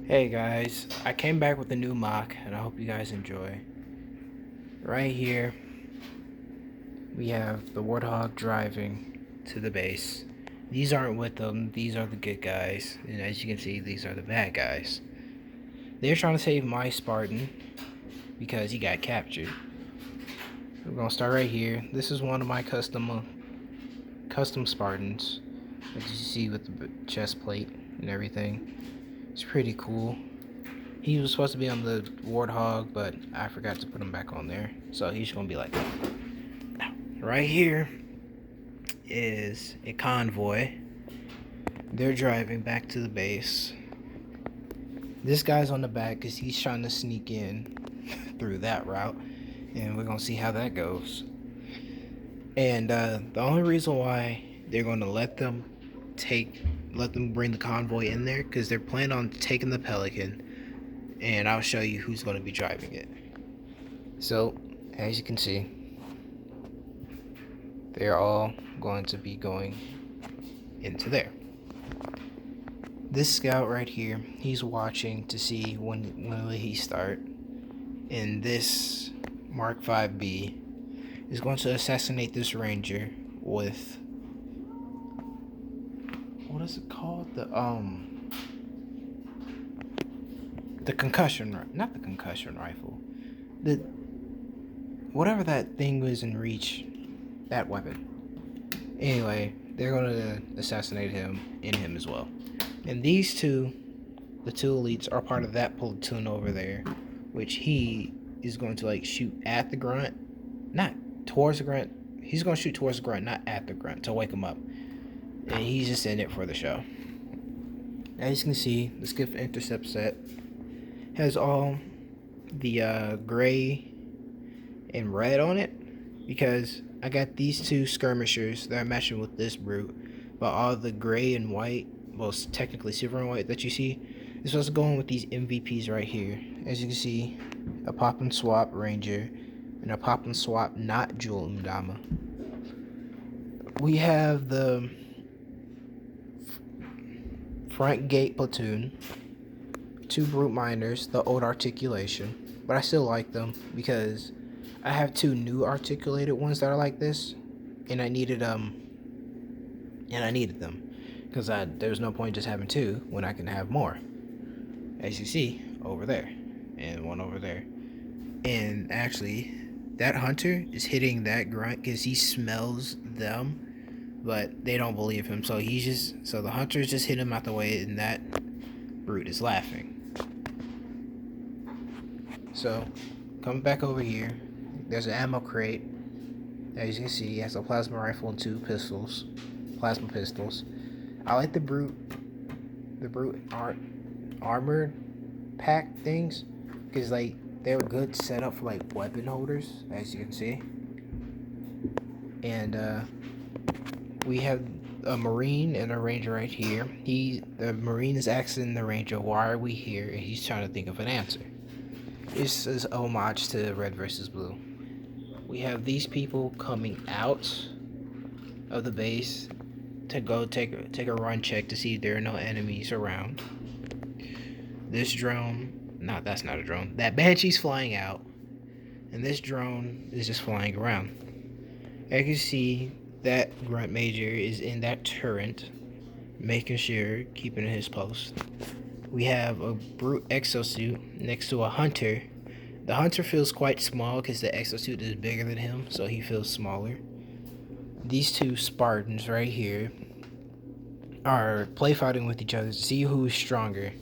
Hey guys, I came back with a new mock and I hope you guys enjoy. Right here, we have the Warthog driving to the base. These aren't with them, these are the good guys, and as you can see, these are the bad guys. They're trying to save my Spartan because he got captured. We're gonna start right here. This is one of my custom Spartans, as you see with the chest plate and everything. It's pretty cool. He was supposed to be on the Warthog, but I forgot to put him back on there. So he's gonna be like that. Right here is a convoy. They're driving back to the base. This guy's on the back because he's trying to sneak in through that route. And we're gonna see how that goes. And the only reason why they're gonna let them bring the convoy in there because they're planning on taking the Pelican, and I'll show you who's going to be driving it. So, as you can see, they're all going to be going into there. This scout right here, he's watching to see when will he start. And this Mark 5B is going to assassinate this ranger with, what is it called? The concussion, not the concussion rifle, the whatever that thing was in reach, that weapon. Anyway, they're gonna assassinate him and him as well. And these two, the two elites, are part of that platoon over there, which he is going to like shoot at the grunt, not towards the grunt. He's gonna shoot towards the grunt, not at the grunt, to wake him up. And he's just in it for the show. As you can see, the Skiff Intercept set has all the gray and red on it because I got these two skirmishers that are matching with this brute, but all the gray and white, well, technically silver and white that you see, is supposed to go in with these MVPs right here. As you can see, a pop and swap ranger and a pop and swap not Jewel Umdama. We have the front gate platoon, two brute miners, the old articulation, but I still like them because I have two new articulated ones that are like this, and I needed them because there's no point just having two when I can have more. As you see over there, and one over there, and actually, that hunter is hitting that grunt because he smells them, but they don't believe him. So the hunters just hit him out the way, and that brute is laughing. So, coming back over here, there's an ammo crate. As you can see, he has a plasma rifle and two plasma pistols. I like the brute armored pack things because like they're good setup for like weapon holders, as you can see. And we have a marine and a ranger right here. The marine is asking the ranger, "Why are we here?" And he's trying to think of an answer. This is homage to Red versus Blue. We have these people coming out of the base to go take a run check to see if there are no enemies around. This drone, that's not a drone. That Banshee's flying out, and this drone is just flying around. As you can see, that grunt major is in that turret, making sure, keeping his post. We have a brute exosuit next to a hunter. The hunter feels quite small because the exosuit is bigger than him, so he feels smaller. These two Spartans right here are play fighting with each other to see who's stronger.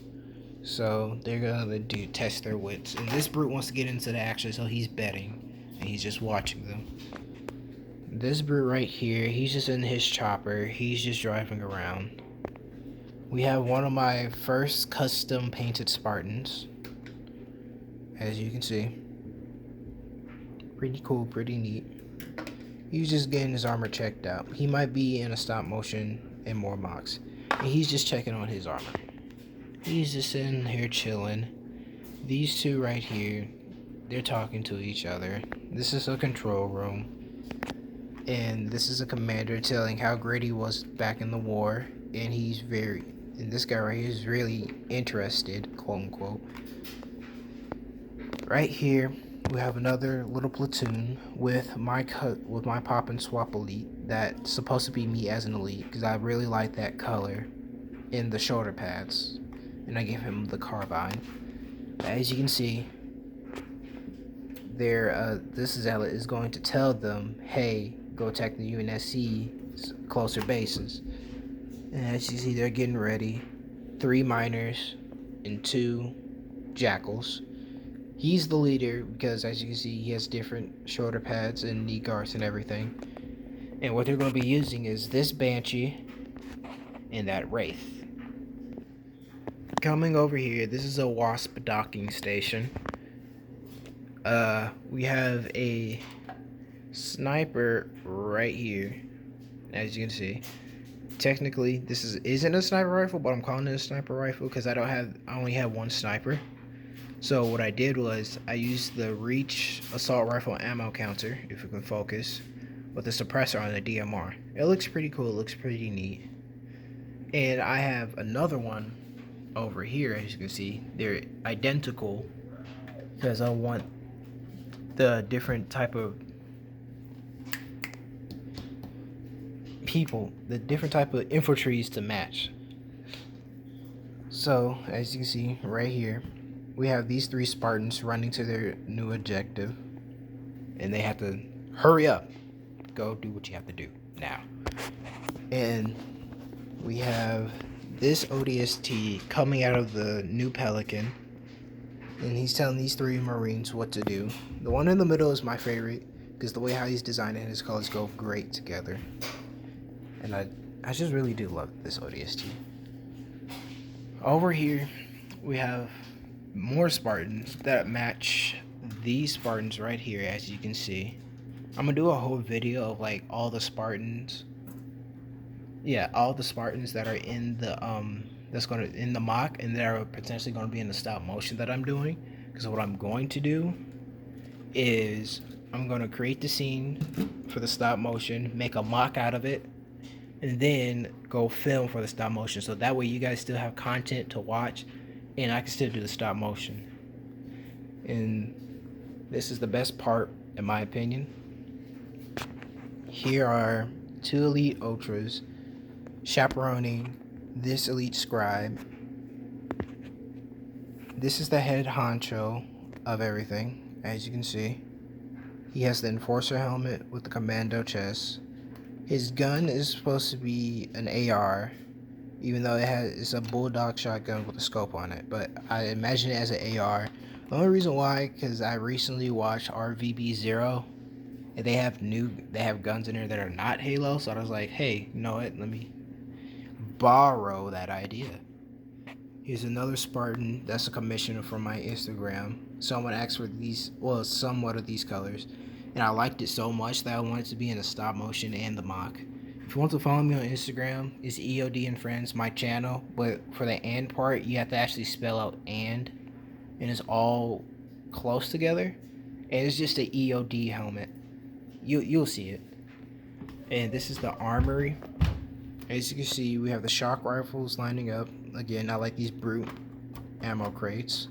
So they're gonna test their wits. And this brute wants to get into the action, so he's betting, and he's just watching them. This brute right here, he's just in his chopper. He's just driving around. We have one of my first custom painted Spartans. As you can see. Pretty cool, pretty neat. He's just getting his armor checked out. He might be in a stop motion and more mocks. And he's just checking on his armor. He's just sitting here chilling. These two right here, they're talking to each other. This is a control room. And this is a commander telling how great he was back in the war. And he's very And this guy right here is really interested, quote unquote. Right here, we have another little platoon with my pop and swap elite that's supposed to be me as an elite because I really like that color in the shoulder pads, and I gave him the carbine. As you can see, this zealot is going to tell them, hey, go attack the UNSC's closer bases. And as you see, they're getting ready. 3 miners and 2 jackals. He's the leader because, as you can see, he has different shoulder pads and knee guards and everything. And what they're going to be using is this Banshee and that Wraith. Coming over here, this is a Wasp docking station. We have a sniper right here, as you can see. Technically, this isn't a sniper rifle, but I'm calling it a sniper rifle because I only have 1 sniper. So what I did was I used the Reach assault rifle ammo counter, if you can focus, with the suppressor on the DMR. It looks pretty cool, it looks pretty neat. And I have another one over here, as you can see. They're identical because I want the different type of people, the different type of infantries to match. So as you can see right here, we have these 3 Spartans running to their new objective, and they have to hurry up, go do what you have to do now. And we have this ODST coming out of the new Pelican, and he's telling these 3 Marines what to do. The one in the middle is my favorite because the way how he's designed it and his colors go great together. And I just really do love this ODST. Over here, we have more Spartans that match these Spartans right here, as you can see. I'm gonna do a whole video of like all the Spartans. Yeah, all the Spartans that are in the in the mock and that are potentially gonna be in the stop motion that I'm doing. Because what I'm going to do is I'm gonna create the scene for the stop motion, make a mock out of it, and then go film for the stop motion. So that way you guys still have content to watch and I can still do the stop motion. And this is the best part, in my opinion. Here are 2 elite ultras chaperoning this elite scribe. This is the head honcho of everything, as you can see. He has the enforcer helmet with the commando chest. His gun is supposed to be an AR, even though it's a bulldog shotgun with a scope on it, but I imagine it as an AR. The only reason why, because I recently watched RVB0, and they have guns in there that are not Halo, so I was like, hey, you know what, let me borrow that idea. Here's another Spartan that's a commissioner from my Instagram. Someone asked for somewhat of these colors, and I liked it so much that I wanted to be in the stop motion and the mock. If you want to follow me on Instagram, it's EOD and Friends, my channel. But for the and part, you have to actually spell out and it's all close together. And it's just an EOD helmet. You'll see it. And this is the armory. As you can see, we have the shock rifles lining up. Again, I like these brute ammo crates.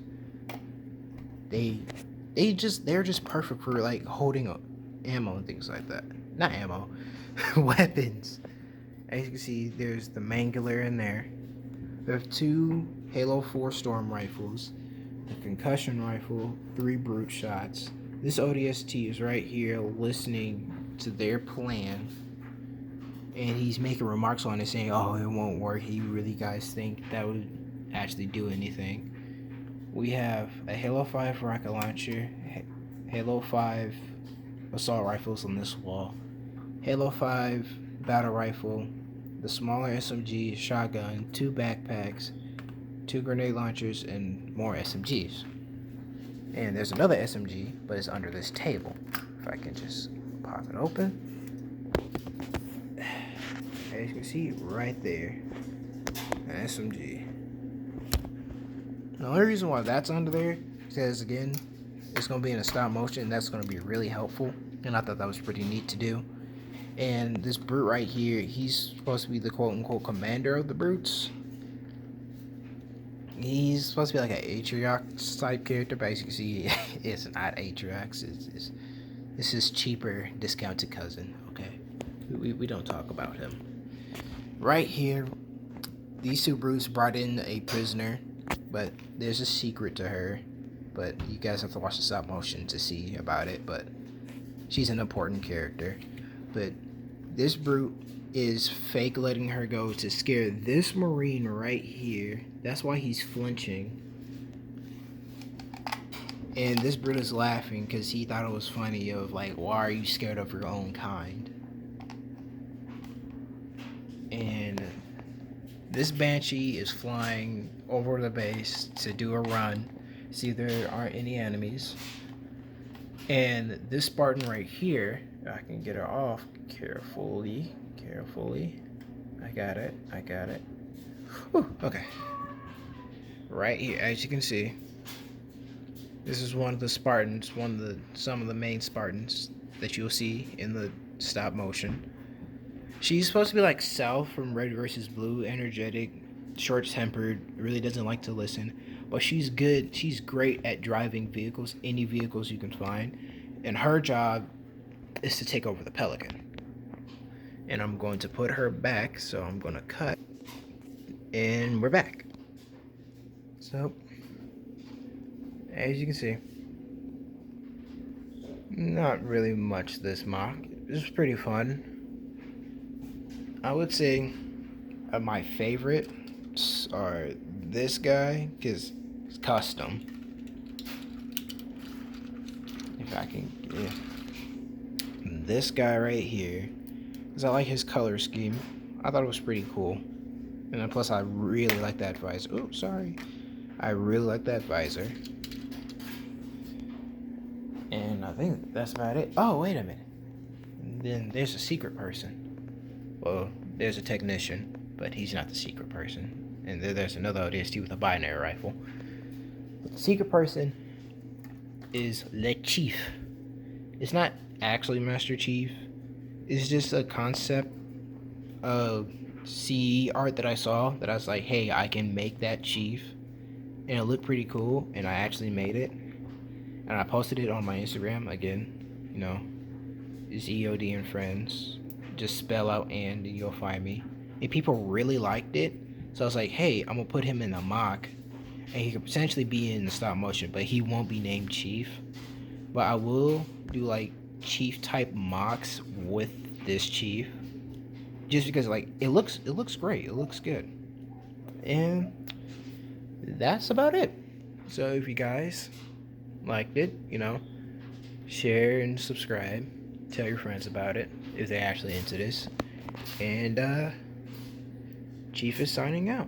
They're just perfect for like holding ammo and things like that. Not ammo. Weapons. As you can see, there's the Mangler in there. We have 2 Halo 4 Storm rifles, a concussion rifle, 3 brute shots. This ODST is right here listening to their plan, and he's making remarks on it saying, oh, it won't work. You really guys think that would actually do anything? We have a Halo 5 rocket launcher, Halo 5 assault rifles on this wall, Halo 5 battle rifle, the smaller SMG, shotgun, 2 backpacks, 2 grenade launchers, and more SMGs. And there's another SMG, but it's under this table. If I can just pop it open. As you can see right there, an SMG. The only reason why that's under there is because, again, it's going to be in a stop motion, and that's going to be really helpful. And I thought that was pretty neat to do. And this brute right here, he's supposed to be the quote-unquote commander of the brutes. He's supposed to be like an Atriox type character, but as you can see, it's not Atriox. It's his cheaper, discounted cousin. Okay, we don't talk about him. Right here, these two brutes brought in a prisoner, but there's a secret to her. But you guys have to watch the stop motion to see about it. But she's an important character. But this brute is fake letting her go to scare this Marine right here. That's why he's flinching. And this brute is laughing because he thought it was funny of like, why are you scared of your own kind? And this Banshee is flying over the base to do a run, see if there aren't any enemies. And this Spartan right here, I can get her off carefully. I got it. Whew, okay. Right here, as you can see, this is one of the Spartans, some of the main Spartans that you'll see in the stop motion. She's supposed to be like South from Red vs. Blue, energetic, short-tempered, really doesn't like to listen. But she's good. She's great at driving vehicles, any vehicles you can find. And her job is to take over the Pelican. And I'm going to put her back, so I'm going to cut. And we're back. So, as you can see, not really much this mock. It was pretty fun. I would say my favorites are this guy, because it's custom. If I can, yeah. This guy right here, because I like his color scheme. I thought it was pretty cool. And then plus I really like that visor. Oh, sorry. I really like that visor. And I think that's about it. Oh, wait a minute. And then there's a secret person. Well, there's a technician, but he's not the secret person. And there's another ODST with a binary rifle. But the secret person is Le Chief. It's not actually Master Chief. It's just a concept of CE art that I saw that I was like, hey, I can make that Chief. And it looked pretty cool, and I actually made it. And I posted it on my Instagram again. You know, it's EOD and Friends. Just spell out and you'll find me. And people really liked it. So I was like, hey, I'm gonna put him in a mock. And he could potentially be in the stop motion, but he won't be named Chief. But I will do like Chief type mocks with this Chief. Just because like it looks great. It looks good. And that's about it. So if you guys liked it, you know, share and subscribe. Tell your friends about it if they're actually into this. And Chief is signing out.